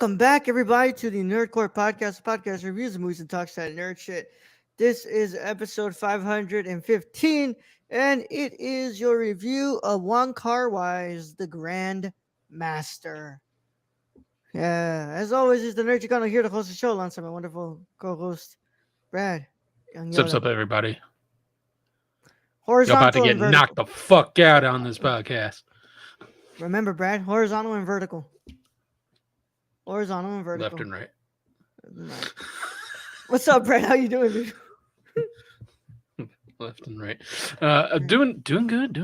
Welcome back, everybody, to the Nerdcore Podcast. Podcast reviews of movies and talks that nerd shit. This is episode 515, and it is your review of Wong Kar-wai's The Grandmaster. Yeah, as always, is the nerd you're gonna hear to host the show alongside my wonderful co-host Brad Young Sup, Yoda. sup, everybody. You're about to Horizontal get and vertical. knocked the fuck out on this podcast. Remember, Brad, horizontal and vertical. Horizontal and vertical. Left and right. Right. What's up, Brad? How you doing, dude? Left and right. Doing good.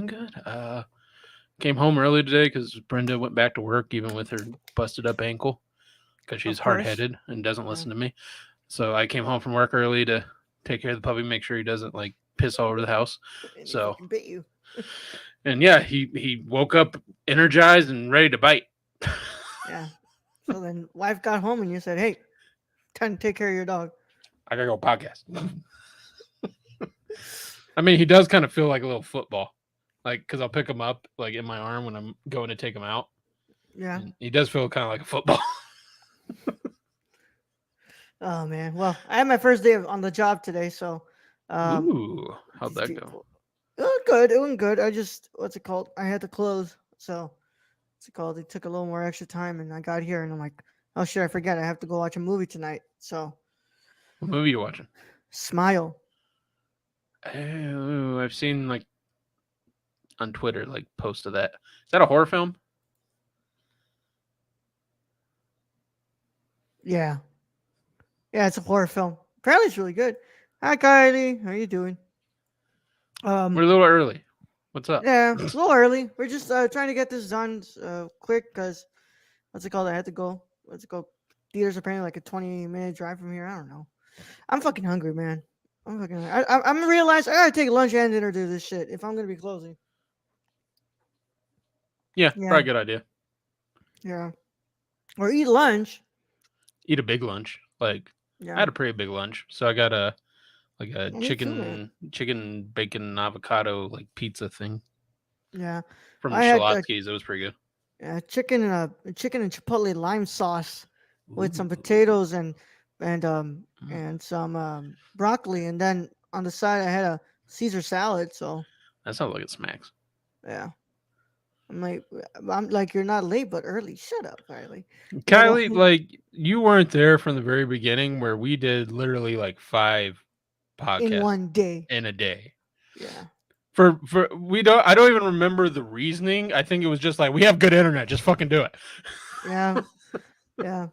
Came home early today because Brenda went back to work even with her busted up ankle because she's Of course. hard-headed and doesn't listen to me. So I came home from work early to take care of the puppy, make sure he doesn't like piss all over the house. And he So fucking bit you. and yeah, he woke up energized and ready to bite. Yeah. So then wife got home and you said, hey, time to take care of your dog. I gotta go podcast. I mean, he does kind of feel like a little football, like because I'll pick him up like in my arm when I'm going to take him out. Yeah. And he does feel kind of like a football. Oh, man. Well, I had my first day on the job today, so. Ooh, how'd that go? It went good. It went good. I just, what's it called? I had to close. So, what's it called? It took a little more extra time, and I got here, and I'm like, oh, shit, I forget. I have to go watch a movie tonight. So, What movie you watching? Smile. Oh, I've seen like on Twitter like post of that. Is that a horror film? Yeah. Yeah, it's a horror film. Apparently, it's really good. Hi, Kylie. How you doing? We're a little early. What's up? Yeah, it's a little early. We're just trying to get this done quick because what's it called? I had to go. What's it called? Theaters apparently like a 20-minute drive from here. I don't know. I'm fucking hungry, man. I'm fucking. I'm realized I gotta take lunch and dinner to this shit if I'm gonna be closing. Yeah, Yeah. probably a good idea. Yeah, or eat lunch. Eat a big lunch. Like I Yeah, had a pretty big lunch, so I got a Me too, man. chicken bacon avocado like pizza thing Yeah, from I had Shalotsky's. It was pretty chicken and chipotle lime sauce good. with some Ooh. potatoes and Mm. and some broccoli, and then on the side I had a Caesar salad. So That sounds like it smacks. yeah, I'm like you're not late but early. Shut up, Kylie. But Kylie, like you weren't there from the very beginning where we did literally like 5 in podcasts one day. in a day. Yeah. For I don't even remember the reasoning. I think it was just like we have good internet, just fucking do it. Yeah. Yeah.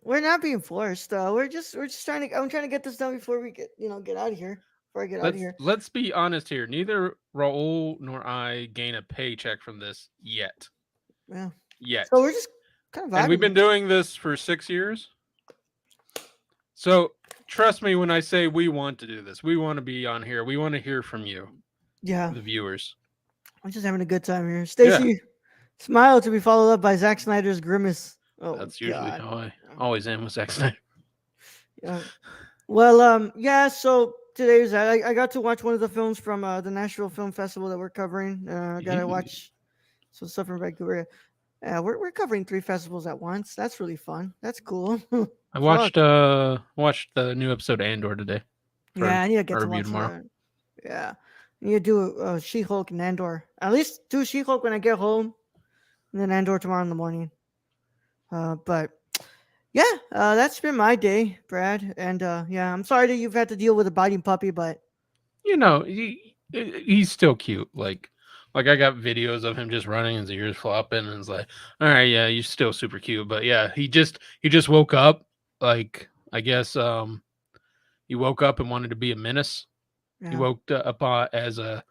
We're not being forced. We're just trying to. I'm trying to get this done before we get out of here. Before I get out of here. Let's be honest here. Neither Raul nor I gain a paycheck from this yet. Yeah. Yet. So we're just kind of vibing. And we've been doing this for 6 years. So trust me when I say we want to do this. We want to be on here. We want to hear from you, Yeah. the viewers. I'm just having a good time here. Stacy, smile to be followed up by Zack Snyder's grimace. Oh, that's usually God. how I always am with Zack Snyder. Yeah. Well, yeah. So today was I got to watch one of the films from the Nashville Film Festival that we're covering. I got to watch some stuff from Vancouver. We're covering 3 festivals at once. That's really fun. That's cool. I watched the new episode of Andor today. Yeah, I need to get to review watch tomorrow. that. Yeah, I need to do She-Hulk and Andor. At least do She-Hulk when I get home, and then Andor tomorrow in the morning. But yeah, that's been my day, Brad. And yeah, I'm sorry that you've had to deal with a biting puppy, but You know, he's still cute. Like I got videos of him just running, his ears flopping, and it's like, all right, yeah, you're still super cute. But yeah, he just woke up. Like I guess he woke up and wanted to be a menace. yeah. He woke up as a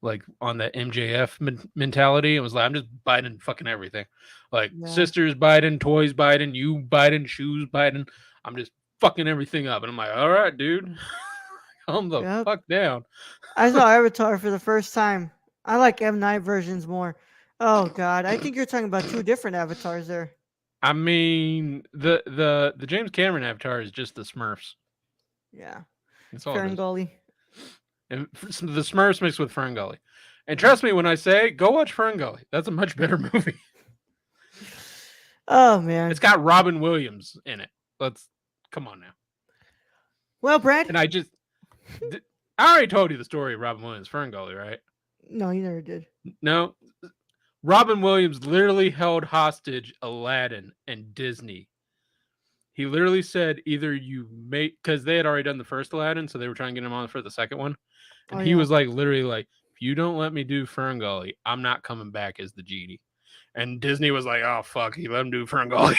like on the MJF mentality. It was like I'm just biting fucking everything, like sisters biting, toys biting, you biting, shoes biting. I'm just fucking everything up, and I'm like, all right, dude, calm the fuck down. I saw Avatar for the first time. I like M Night versions more. Oh God, I think you're talking about 2 different avatars there. I mean, the James Cameron Avatar is just the Smurfs. Yeah, it's all Ferngully. And the Smurfs mixed with Ferngully. And trust me when I say, go watch Ferngully. That's a much better movie. Oh It's man. got Robin Williams in it. Let's come on now. Well, Brad. And I already told you the story of Robin Williams Ferngully, right? No, you never did. No, Robin Williams literally held hostage Aladdin and Disney. He literally said either you make, because they had already done the first Aladdin, so they were trying to get him on for the second one, Oh and he yeah. was like literally like, if you don't let me do Ferngully, I'm not coming back as the genie. And Disney was like, oh fuck, he let him do Ferngully.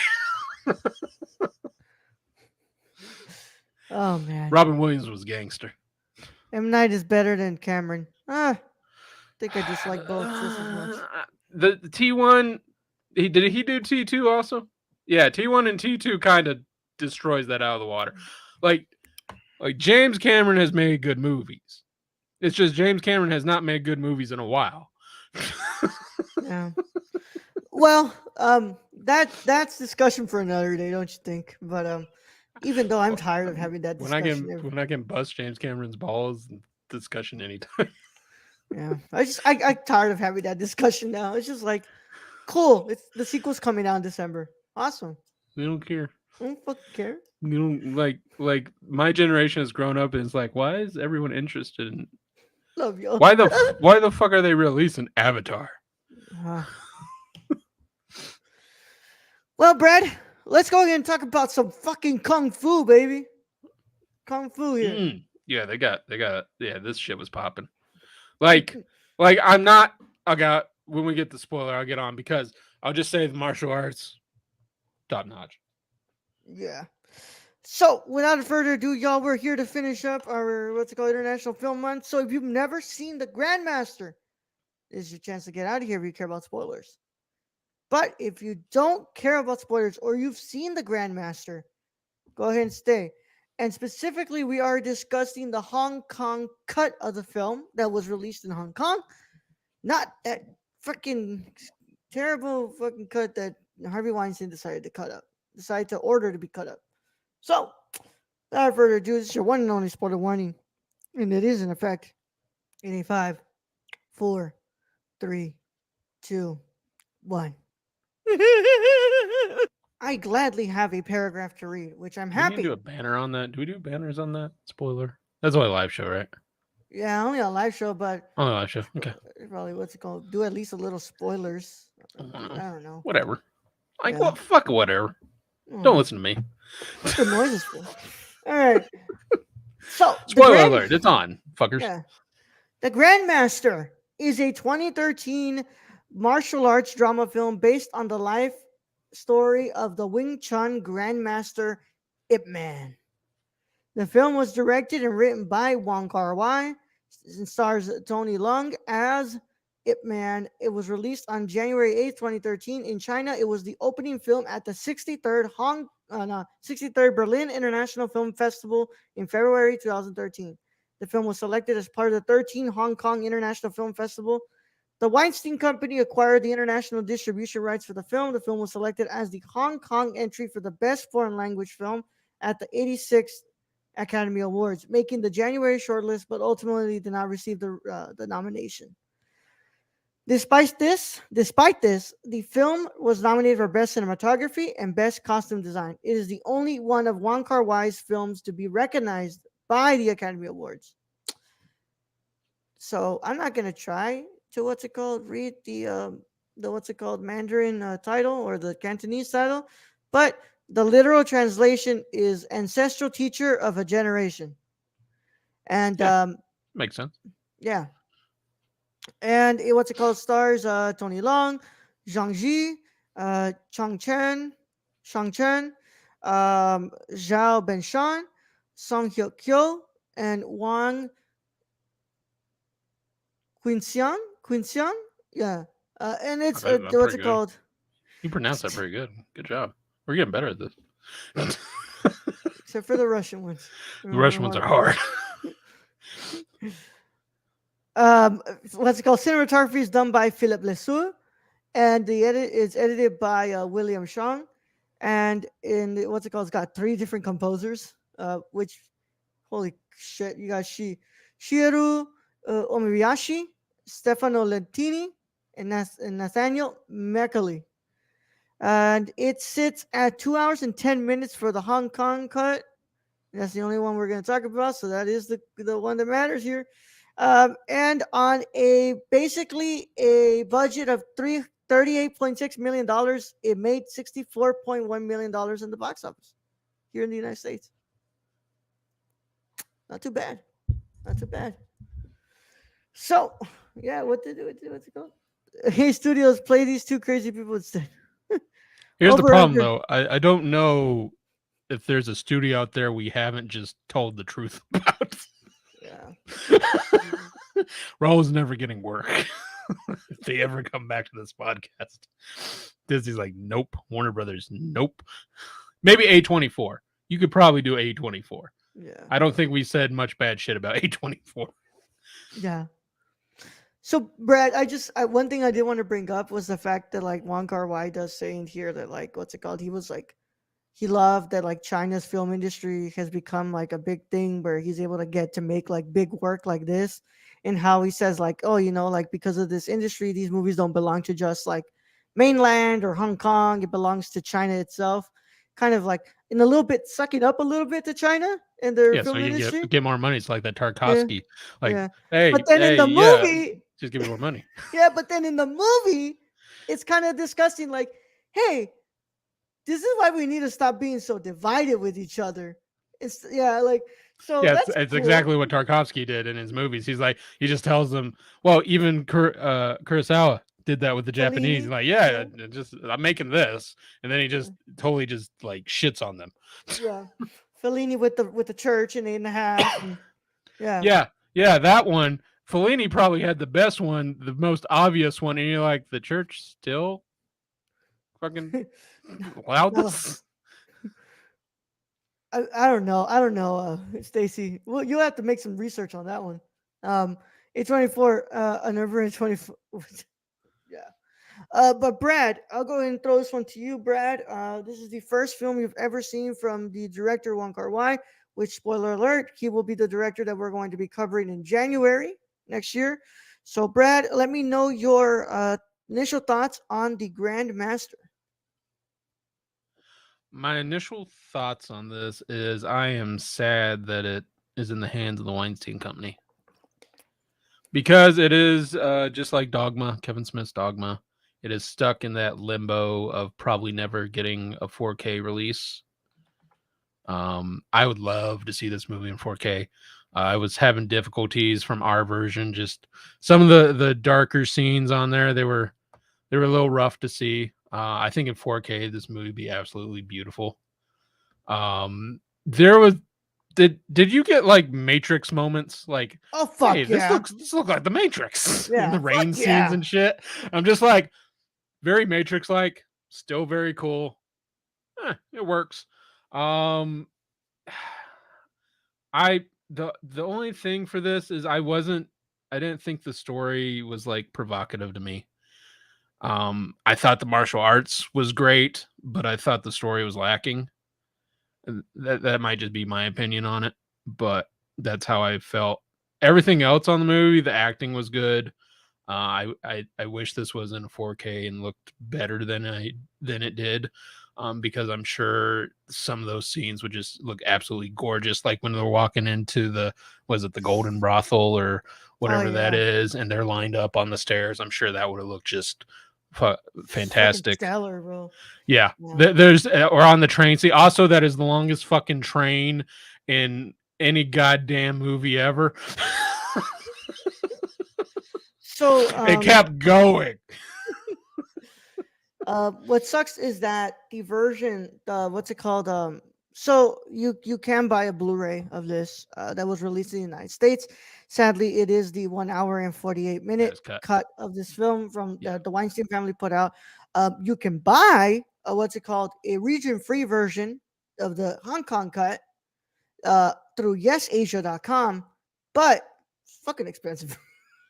Oh man. Robin Williams was gangster. M Night is better than Cameron. I think I dislike both just as much. The T1, he do T2 also? Yeah, T1 and T2 kind of destroys that out of the water. Like James Cameron has made good movies. It's just James Cameron has not made good movies in a while. Yeah. Well, that's discussion for another day, don't you think? But even though I'm tired of having that discussion, When I can bust James Cameron's balls, discussion anytime. yeah, I'm tired of having that discussion now. It's just like, cool. It's the sequel's coming out in December. Awesome. We don't care. I don't fucking care. We don't like my generation has grown up and it's like, why is everyone interested in Love you. why the fuck are they releasing Avatar? Uh, well, Brad, let's go ahead and talk about some fucking kung fu, baby. Kung fu here. Yeah, they got yeah, this shit was popping. Like I'm not I got when we get the spoiler, I'll get on because I'll just say the martial arts top notch. Yeah. So, without further ado, y'all, we're here to finish up our what's it called International Film Month. So, if you've never seen the Grandmaster, this is your chance to get out of here if you care about spoilers. But if you don't care about spoilers or you've seen the Grandmaster, go ahead and stay. And specifically, we are discussing the Hong Kong cut of the film that was released in Hong Kong, not that freaking terrible fucking cut that Harvey Weinstein decided to order to be cut up. So, without further ado, this is your one and only spoiler warning, and it is in effect in a 5, 4, 3, 2, 1. I gladly have a paragraph to read, which I'm Do we need to happy. do a banner on that? Do we do banners on that? Spoiler. That's only a live show, right? Yeah, only a live show, but Only a live show. Okay. probably what's it called? Do at least a little spoilers. I don't know. Whatever. Like Yeah. what? Fuck whatever. Don't listen to me. What the noise is for? All right. So, Spoiler alert! It's on, fuckers. Yeah. The Grandmaster is a 2013 martial arts drama film based on the life story of the Wing Chun Grandmaster Ip Man. The film was directed and written by Wong Kar-wai and stars Tony Leung as Ip Man. It was released on January 8th, 2013 in China. It was the opening film at the 63rd Berlin International Film Festival in February 2013. The film was selected as part of the 13th Hong Kong International Film Festival. The Weinstein Company acquired the international distribution rights for the film. The film was selected as the Hong Kong entry for the Best Foreign Language Film at the 86th Academy Awards, making the January shortlist, but ultimately did not receive the nomination. Despite this, the film was nominated for Best Cinematography and Best Costume Design. It is the only one of Wong Kar-wai's films to be recognized by the Academy Awards. So I'm not gonna try to read the Mandarin title or the Cantonese title, but the literal translation is ancestral teacher of a generation. And Makes sense. yeah. And stars Tony Leung, Zhang Ji, Shang Chen, Zhao Benshan, Song Hyuk Kyo, and Wang Quinxian. Yeah. And it's That's what's pretty it good. called? You pronounced that pretty good. Good job. We're getting better at this. Except for the Russian ones. The Russian ones are hard. What's it called? Cinematography is done by Philippe Lesueur, and the edit is edited by William Shang. And in what's it called? It's got 3 different composers. Which, holy shit, you got Shigeru Omiyashi, Stefano Lentini, and Nathaniel Mercalli. and it sits at 2 hours and 10 minutes for the Hong Kong cut. That's the only one we're going to talk about, so that is the one that matters here. And on a basically a budget of $38.6 million, it made $64.1 million in the box office here in the United States. Not too bad. Not too bad. So, yeah, what's it called? Hey, studios, play these two crazy people instead. Here's the Over problem, under. though. I don't know if there's a studio out there we haven't just told the truth about. Yeah. Raul's never getting work. If they ever come back to this podcast, Disney's like, nope. Warner Brothers, nope. Maybe A24. You could probably do A24. Yeah. I don't think we said much bad shit about A24. Yeah. So, Brad, one thing I did want to bring up was the fact that like Wong Kar-wai does say in here that like what's it called? He was like he loved that like China's film industry has become like a big thing where he's able to get to make like big work like this, and how he says like, oh, like because of this industry, these movies don't belong to just like mainland or Hong Kong. It belongs to China itself. Kind of like in a little bit sucking up a little bit to China and their Yeah, so film you can industry. get more money. It's like that Yeah, Tarkovsky. Like, yeah. But hey, then in hey, the yeah, movie, just give me more money. yeah, but then in the movie, it's kind of disgusting. Like, hey, this is why we need to stop being so divided with each other. It's yeah, like so Yeah, that's it's cool. exactly what Tarkovsky did in his movies. He's like, he just tells them, well, even Kurosawa did that with the Japanese. He's Fellini, like, yeah, yeah, just I'm making this, and then he yeah, just totally just like shits on them. yeah. Fellini with the church and 8.5, and yeah, Yeah, yeah, that one. Fellini probably had the best one, the most obvious one, and you're like, the church still fucking allowed no, this? I don't know, I don't know, Stacy. Well, you'll have to make some research on that one. Um, A24, November 24. Yeah. But Brad, I'll go ahead and throw this one to you, Brad. This is the first film you've ever seen from the director Wong Kar-wai. Which, spoiler alert, he will be the director that we're going to be covering in January next year. So, Brad, let me know your initial thoughts on the Grandmaster. My initial thoughts on this is I am sad that it is in the hands of the Weinstein Company because it is just like Dogma, Kevin Smith's Dogma. It is stuck in that limbo of probably never getting a 4K release. I would love to see this movie in 4K. I was having difficulties from our version. Just some of the darker scenes on there, they were a little rough to see. I think in 4K this movie would be absolutely beautiful. There was did you get like Matrix moments? Like, Oh, hey, fuck yeah. this looks like the Matrix in Yeah, the fuck rain scenes yeah. and shit. I'm just like very Matrix like, still very cool. It works. Um, I the only thing for this is I didn't think the story was like provocative to me. I thought the martial arts was great, but I thought the story was lacking. That might just be my opinion on it, but that's how I felt. Everything else on the movie, the acting was good. I wish this was in 4K and looked better than it did, because I'm sure some of those scenes would just look absolutely gorgeous, like when they're walking into the was it the Golden Brothel or Oh whatever that yeah. is, and they're lined up on the stairs. I'm sure that would have looked just Fucking fantastic. stellar, bro. Yeah, Yeah. there's or on the train. See, also that is the longest fucking train in any goddamn movie ever. So, It kept going. what sucks is that the version, what's it called? So you can buy a Blu-ray of this that was released in the United States. Sadly, it is the 1 hour and 48 minute That is cut. cut of this film from Yeah. the Weinstein family put out. You can buy what's it called? A region-free version of the Hong Kong cut through yesasia.com, but fucking expensive.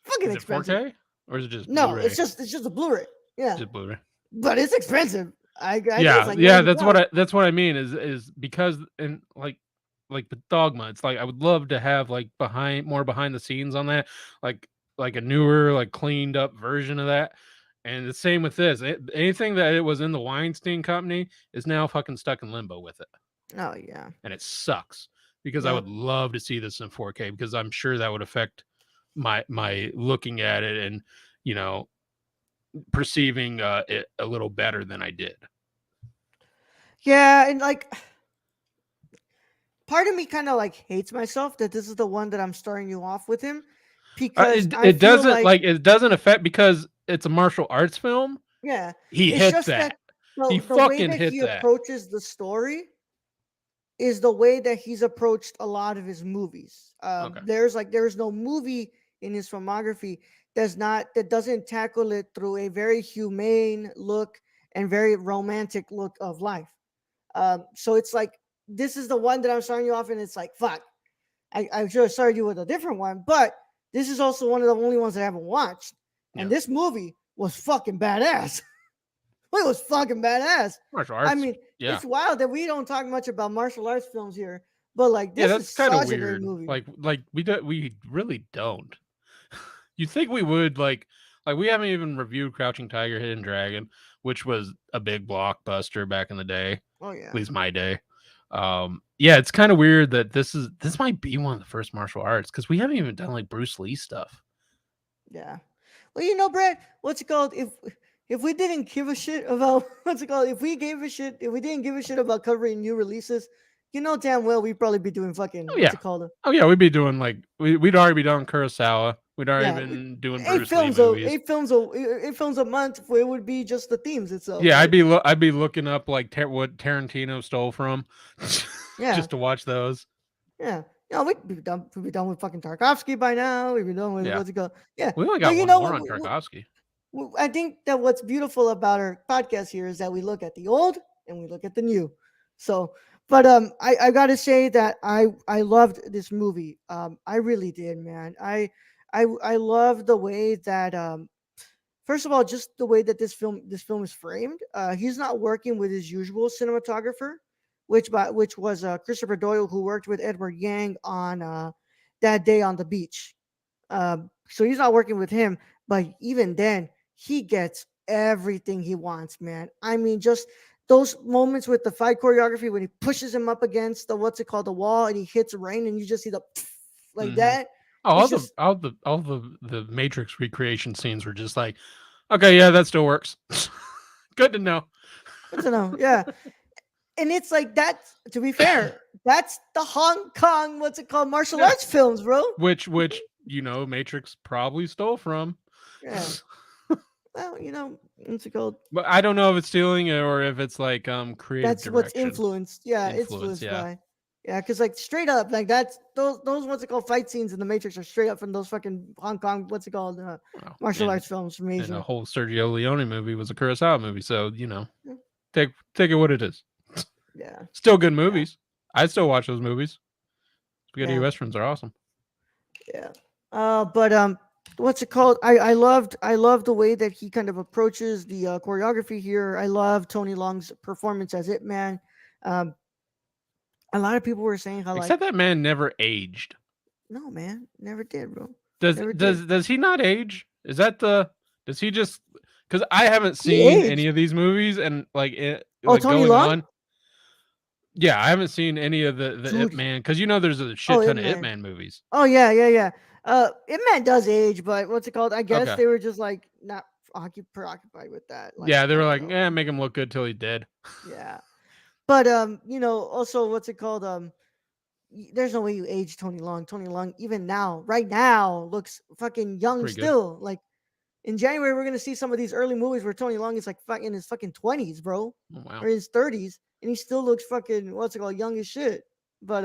Fucking Is it expensive. 4K or is it just No, Blu-ray? it's just a Blu-ray. Yeah, Just Blu-ray. but it's expensive. I think it's Yeah, like yeah. 90 That's bucks. what I mean is because and like the Dogma. It's like I would love to have like behind the scenes on that, like a newer like cleaned up version of that. And the same with this. Anything that it was in the Weinstein Company is now fucking stuck in limbo with it, Oh yeah. and it sucks because I Yep. would love to see this in 4K because I'm sure that would affect my looking at it and you know perceiving it a little better than I did. Yeah, and like part of me kind of like hates myself that this is the one that I'm starting you off with him because It I it feel doesn't like like it doesn't affect because it's a martial arts film. yeah, He it's hit just that that. He the way fucking that hit he that. approaches the story is the way that he's approached a lot of his movies. Okay. There's no movie in his filmography that doesn't tackle it through a very humane look and very romantic look of life. So it's like this is the one that I'm starting you off, and it's like fuck. I should have started you with a different one, but this is also one of the only ones that I haven't watched. And Yeah. this movie was fucking badass. It was fucking badass. Martial I arts. mean, Yeah. it's wild that we don't talk much about martial arts films here, but like Yeah, this that's is kind of such a great weird. movie. Like we really don't. You think we would like we haven't even reviewed Crouching Tiger, Hidden Dragon, which was a big blockbuster back in the day, at Oh yeah, least my day. Yeah, it's kind of weird that this might be one of the first martial arts because we haven't even done like Bruce Lee stuff. yeah. Well, you know, Brad, what's it called? If we didn't give a shit about what's it called, if we didn't give a shit about covering new releases, you know damn well we'd probably be doing fucking Oh what's yeah, it called? oh yeah, we'd be doing like we'd already be done Kurosawa. We'd already Yeah, been doing Bruce Lee movies. eight films a month. It would be just the themes itself, Yeah, right? I'd be looking up like what Tarantino stole from, Yeah, just to watch those. yeah. You know, we'd be done with fucking Tarkovsky by now. We'd be done with Yeah, what's it called? Yeah, we only but got you one know more what? on Tarkovsky. I think that what's beautiful about our podcast here is that we look at the old and we look at the new. So, but I gotta say that I loved this movie. I really did, man. I love the way that first of all, just the way that this film is framed. He's not working with his usual cinematographer, which was Christopher Doyle, who worked with Edward Yang on That Day on the Beach. So he's not working with him, but even then, he gets everything he wants, man. I mean, just those moments with the fight choreography when he pushes him up against the what's it called, the wall, and he hits Rain, and you just see the like Hmm. that. Oh, It's just all the Matrix recreation scenes were just like, okay, yeah, that still works. Good to know. I don't know, yeah. And it's like that's to be fair, that's the Hong Kong what's it called martial Yeah, arts films, bro. which Matrix probably stole from. Yeah. Well, what's it called? But I don't know if it's stealing it or if it's like creative That's what's direction influenced. Yeah, it's influence. influenced Yeah. by. Yeah, because like straight up, like that's those what's it called fight scenes in the Matrix are straight up from those fucking Hong Kong what's it called Well, martial arts films from and a Asia. whole Sergio Leone movie was a Kurosawa movie, so Yeah, take it what it is. yeah, Still good yeah, movies. I still watch those movies. Spaghetti yeah. westerns are awesome. Yeah. But what's it called? I loved the way that he kind of approaches the choreography here. I love Tony Long's performance as It Man. Um, a lot of people were saying how like, Except that man never aged. no man, never did, bro, Does never did. does does he not age? Is that the does he just because I haven't He seen any aged. of these movies and like Oh, like Tony going Long, on. Yeah, I haven't seen any of the Ip dude. Man because there's a Oh, shit It ton of Ip Man. Man movies. Oh yeah, yeah, yeah. It Man does age, but what's it called? I guess Okay. they were just like not preoccupied with that. Like Yeah, they I were don't like, know. yeah, make him look good till he's dead. Yeah, but also what's it called? There's no way you age Tony Long. Tony Long, even now, right now, looks fucking young Pretty good. still. Like in January, we're gonna see some of these early movies where Tony Long is like in his fucking 20s, bro, Oh, wow. or in his 30s, and he still looks fucking what's it called, young as shit. But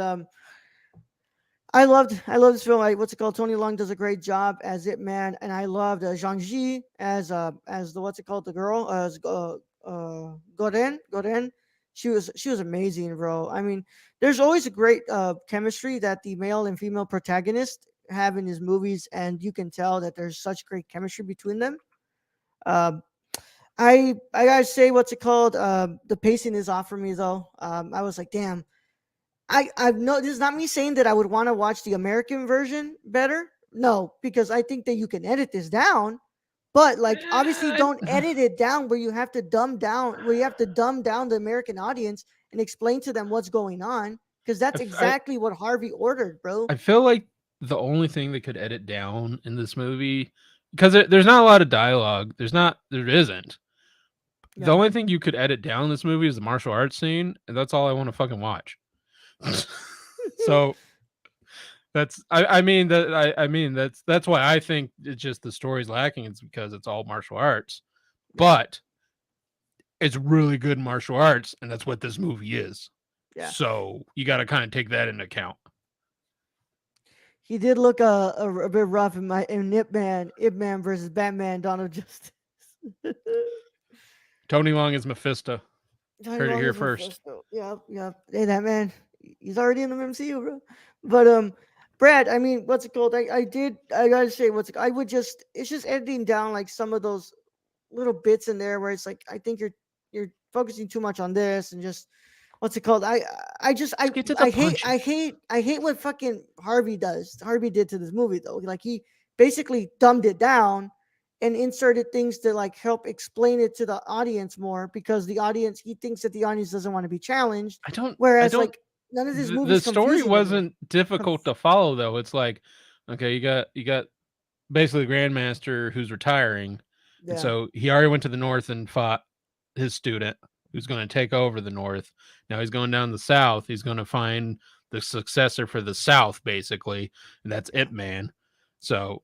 I loved this film. What's it called? Tony Long does a great job as It Man, and I loved Zhang Ji as the what's it called, the girl as Goren. She was amazing, bro. I mean, there's always a great chemistry that the male and female protagonist have in his movies, and you can tell that there's such great chemistry between them. Um, I gotta say, what's it called? The pacing is off for me though. I was like, damn, I've no. This is not me saying that I would want to watch the American version better. No, because I think that you can edit this down, But like obviously don't edit it down where you have to dumb down the American audience and explain to them what's going on because I, that's f- I exactly what Harvey ordered, bro. I feel like the only thing they could edit down in this movie, because there's not a lot of dialogue. There isn't. The Yeah. only thing you could edit down in this movie is the martial arts scene, and that's all I want to fucking watch. So I mean that's why I think it's just the story's lacking. It's because it's all martial arts, Yeah. but it's really good martial arts, and that's what this movie is. Yeah. So you got to kind of take that into account. He did look a bit rough in Ip Man versus Batman, Donald Justice. Tony Long is Mephisto. Johnny Heard it Wong here is first. Mephisto. Yep, yep. Hey, that man, he's already in the MCU, bro. But Brad, I mean, what's it called? I gotta say, I would just, it's just editing down like some of those little bits in there where it's like, I think you're focusing too much on this and just what's it called? I just Let's get to the punches. I hate what fucking Harvey does. Harvey did to this movie though. Like he basically dumbed it down and inserted things to like help explain it to the audience more because the audience he thinks that the audience doesn't want to be challenged. I don't. I Whereas don't. like none of this The movie's story confusing to me. wasn't difficult to follow though. It's like, okay, you got basically the Grandmaster who's retiring, and Yeah, so he already went to the North and fought his student who's going to take over the North. Now he's going down the South. He's going to find the successor for the South, basically, and that's yeah, Ip Man. So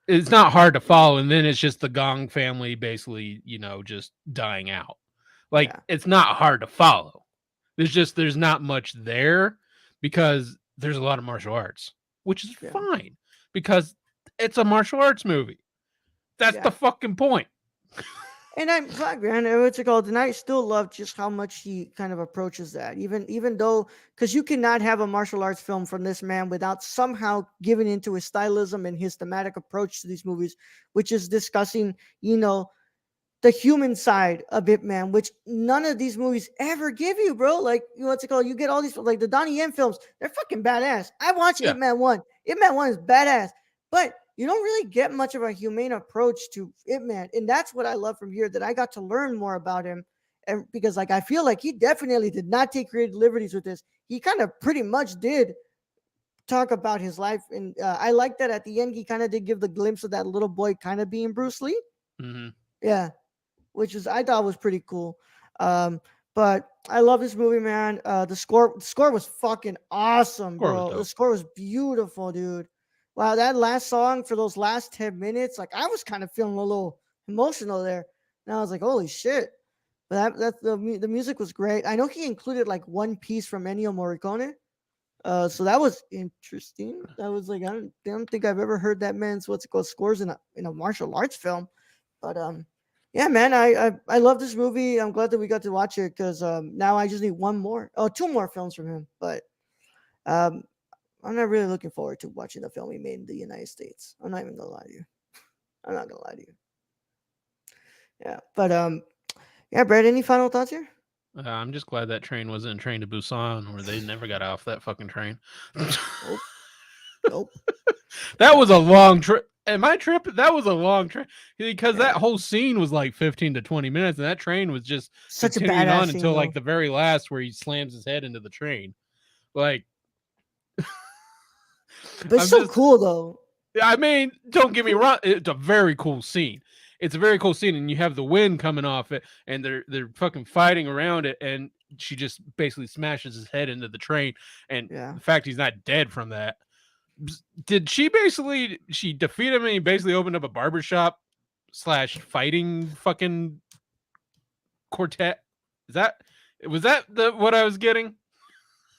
it's not hard to follow. And then it's just the Gong family basically, just dying out. Like yeah, it's not hard to follow. There's not much there because there's a lot of martial arts, which is yeah, fine because it's a martial arts movie. That's the yeah. fucking point. And I'm fuck, man. What's it called? And I still love just how much he kind of approaches that. Even though, because you cannot have a martial arts film from this man without somehow giving into his stylism and his thematic approach to these movies, which is discussing, you know, the human side of Ip Man, which none of these movies ever give you, bro. Like, you know, what's it called? You get all these, like the Donnie Yen films, they're fucking badass. I watched Yeah. Ip Man 1. Ip Man 1 is badass, but you don't really get much of a humane approach to Ip Man. And that's what I love from here that I got to learn more about him. And because, like, I feel like he definitely did not take creative liberties with this. He kind of pretty much did talk about his life. And I like that at the end, he kind of did give the glimpse of that little boy kind of being Bruce Lee. Mm-hmm. Yeah, which is I thought was pretty cool. Um, but I love this movie, man. The score was fucking awesome, Score was bro. The dope. score was beautiful, dude. Wow, that last song for those last 10 minutes, like I was kind of feeling a little emotional there. And I was like, holy shit. But the music was great. I know he included like one piece from Ennio Morricone. So that was interesting. That was like I don't think I've ever heard that man's what's it called scores in a martial arts film. But yeah, man, I love this movie. I'm glad that we got to watch it because now I just need two more films from him. But um, I'm not really looking forward to watching the film he made in the United States. I'm not even gonna lie to you. I'm not gonna lie to you. Yeah, but yeah, Brad. Any final thoughts here? I'm just glad that train wasn't a train to Busan, or they never got off that fucking train. Nope. Nope. That was a long trip. And my trip, that was a long trip because that Yeah. whole scene was like 15 to 20 minutes, and that train was just Such a continuing badass on scene until like though. the very last where he slams his head into the train. Like, But it's I'm so just, cool though. I mean, don't get me wrong, it's a very cool scene. It's a very cool scene, and you have the wind coming off it, and they're fucking fighting around it, and she just basically smashes his head into the train, and Yeah. the fact he's not dead from that. Did she defeat him and he basically opened up a barbershop slash fighting fucking quartet? Is that was that the what I was getting?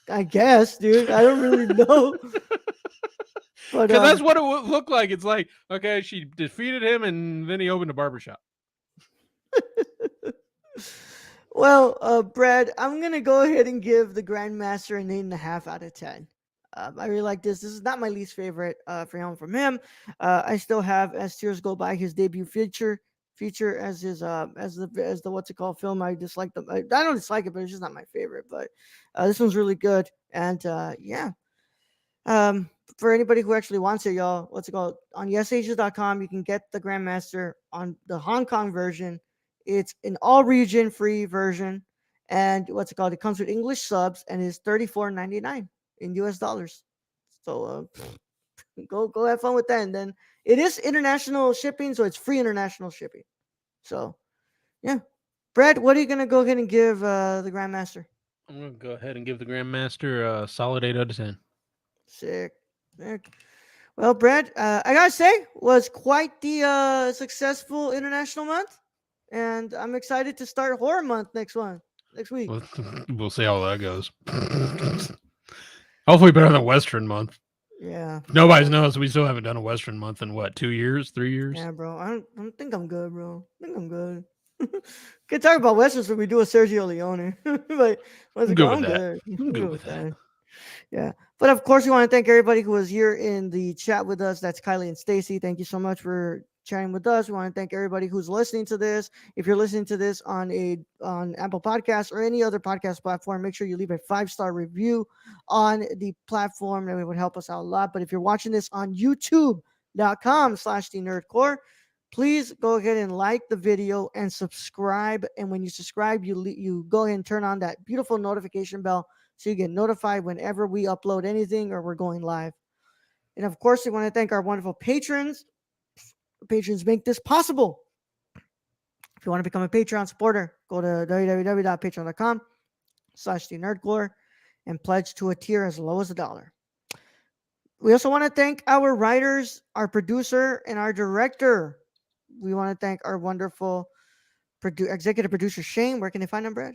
I guess, dude. I don't really know. But Because that's what it would look like. It's like, okay, she defeated him and then he opened a barbershop. well, Brad, I'm gonna go ahead and give the Grandmaster an 8.5 out of 10. I really like this. This is not my least favorite from him. I still have As Tears Go By his debut feature as his as the what's it called film. I dislike them. I don't dislike it, but it's just not my favorite. But this one's really good. And yeah, Um, for anybody who actually wants it, y'all, what's it called? On yesages.com, you can get the Grandmaster on the Hong Kong version. It's an all region free version. And what's it called? It comes with English subs and is $34.99 in US dollars. So go have fun with that. And then it is international shipping, so it's free international shipping. So yeah. Brad, what are you gonna go ahead and give the Grandmaster? I'm gonna go ahead and give the Grandmaster a solid 8 out of 10. Sick. Sick. Well, Brad, I gotta say, was quite the successful international month, and I'm excited to start horror month next week. We'll see how that goes. Hopefully, better than Western month. Yeah, Nobody's yeah, noticed we still haven't done a Western month in what, 2 years, 3 years? yeah, bro. I don't think I'm good, bro. I think I'm good. Can talk about westerns when we do a Sergio Leone. Like, what's I'm it good called? with I'm that. good. I'm I'm good good with with that. that. Yeah. But of course, we want to thank everybody who was here in the chat with us. That's Kylie and Stacy. Thank you so much for chatting with us. We want to thank everybody who's listening to this. If you're listening to this on Apple Podcasts or any other podcast platform, make sure you leave a 5-star review on the platform. That would help us out a lot. But if you're watching this on youtube.com/the nerdcore, please go ahead and like the video and subscribe. And when you subscribe, you go ahead and turn on that beautiful notification bell so you get notified whenever we upload anything or we're going live. And of course, we want to thank our wonderful patrons. Patrons make this possible. If you want to become a Patreon supporter, go to www.patreon.com/the nerdcore and pledge to a tier as low as $1. We also want to thank our writers, our producer, and our director. We want to thank our wonderful executive producer, Shane. Where can they find him, Brad?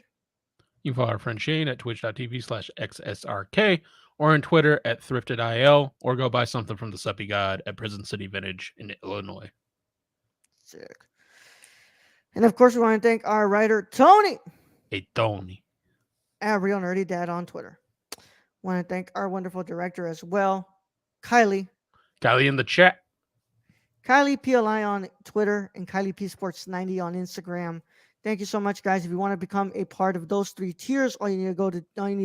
You can follow our friend Shane at twitch.tv/XSRK or on Twitter at thriftedil, or go buy something from the Suppy God at Prison City Vintage in Illinois. Sick. And of course, we want to thank our writer, Tony, Hey, Tony. at Real Nerdy Dad on Twitter. Want to thank our wonderful director as well, Kylie. Kylie in the chat. Kylie PLI on Twitter and Kylie P Sports 90 on Instagram. Thank you so much, guys. If you want to become a part of those 3 tiers, all you need to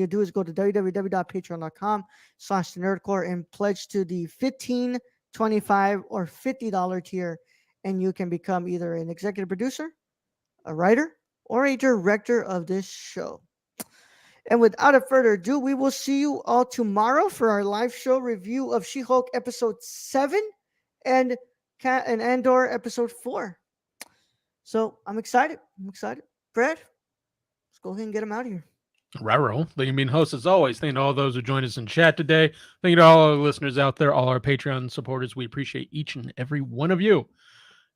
do is go to www.patreon.com/nerdcore and pledge to the $15, $25, or $50 tier, and you can become either an executive producer, a writer, or a director of this show. And without a further ado, we will see you all tomorrow for our live show review of She-Hulk episode 7 and Andor episode 4. So I'm excited. Brad, let's go ahead and get him out of here. Raro, the being host as always. Thank you to all those who joined us in chat today. Thank you to all our listeners out there, all our Patreon supporters. We appreciate each and every one of you.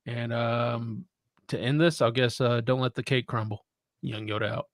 And to end this, I'll guess don't let the cake crumble. Young Yoda out.